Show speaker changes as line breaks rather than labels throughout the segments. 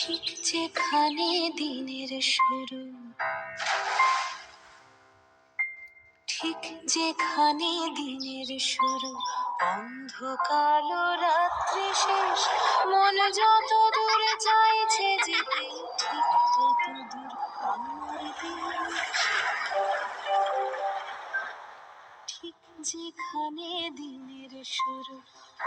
ঠিক যেখানে দিনের শুরু, ঠিক যেখানে দিনের শুরু, অন্ধকার রাত্রি শেষ, মন যত দূর চাইছে যেতে, ঠিক তত দূর আমার দেশ। ঠিক যেখানে দিনের শুরু,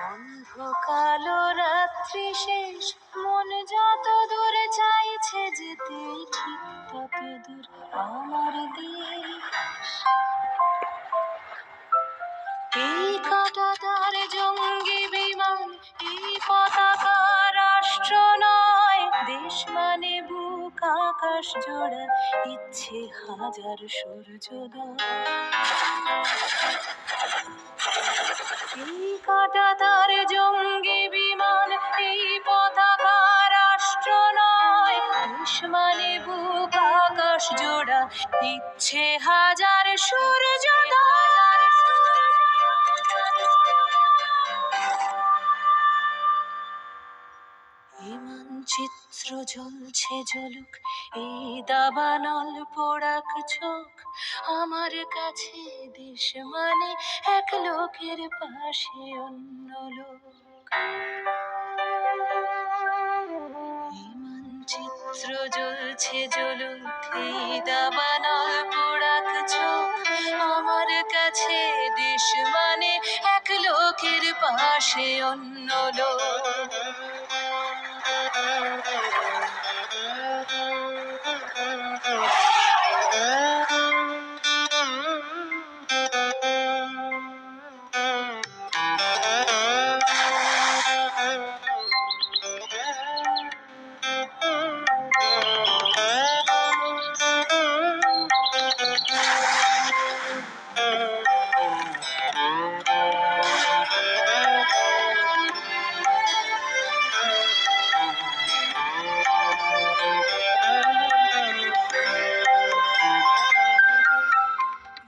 অন্ধকার রাত্রি শেষ, মন যত দূর চাইছে যেতে, ঠিক তত দূর আমার দেশ। এই কাঁটাতার জঙ্গি বিমান, এই পতাকা রাষ্ট্র নয়, দেশ মানে বুক আকাশ জোড়া, ইচ্ছে হাজার সূর্যোদয়। এই কাঁটাতার জঙ্গি বিমান, এই পতাকা রাষ্ট্র নয়, দেশ মানে বুক আকাশ জোড়া, ইচ্ছে হাজার সূর্যোদয়। এই মানচিত্র জ্বলছে জ্বলুক, এই দাবানল পোড়াক চোখ, আমার কাছে দেশ মানে এক লোকের পাশে অন্য লোক। এই মানচিত্র জ্বলছে জ্বলুক, এই দাবানল পোড়াক চোখ, আমার কাছে দেশ মানে এক লোকের পাশে অন্য লোক।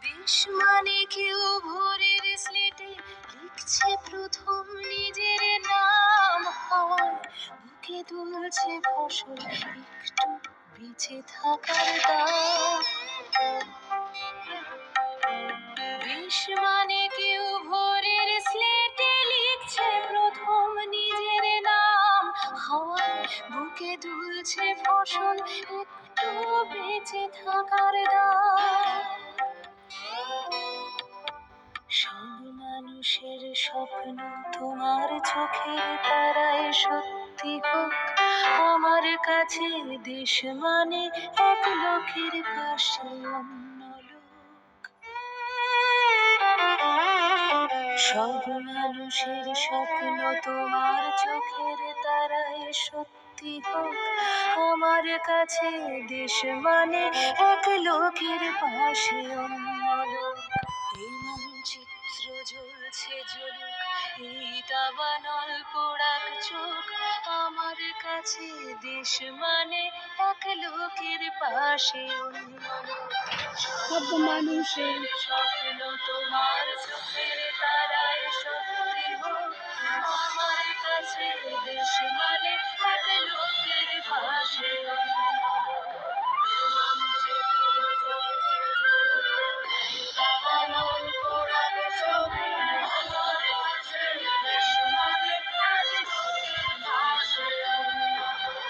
দেশ মানে কেউ ভোরের স্লেটে লিখছে প্রথম নিজের নাম, হাওয়ায় বুকে তুলছে ফসল, একটু বেঁচে থাকার দাম। দেশ মানে কেউ ভোরের স্লেটে লিখছে প্রথম নিজের নাম, হাওয়ায় বুকে তুলছে ফসল, একটু বেঁচে থাকার দাম। সব মানুষের স্বপ্ন তোমার চোখের তারায় সত্যি হোক, আমার কাছে দেশ মানে এক লোকের পাশে অন্য লোক। সব মানুষের স্বপ্ন তোমার চোখের তারায় সত্যি হোক, আমার কাছে দেশ মানে এক লোকের পাশে অন্য লোক। এই মানচিত্র জ্বলছে জ্বলুক, এই দাবানল পোড়াক চোখ, আমার কাছে দেশ মানে এক লোকের পাশে অন্য লোক। সব মানুষের স্বপ্ন তোমার চোখের তারায় সত্যি হোক, আমার কাছে দেশ মানে এক লোকের পাশে অন্য লোক। দাবানল পোড়াক চোখ, আমার কাছে দেশ মানে এক লোকের পাশে অন্য লোক।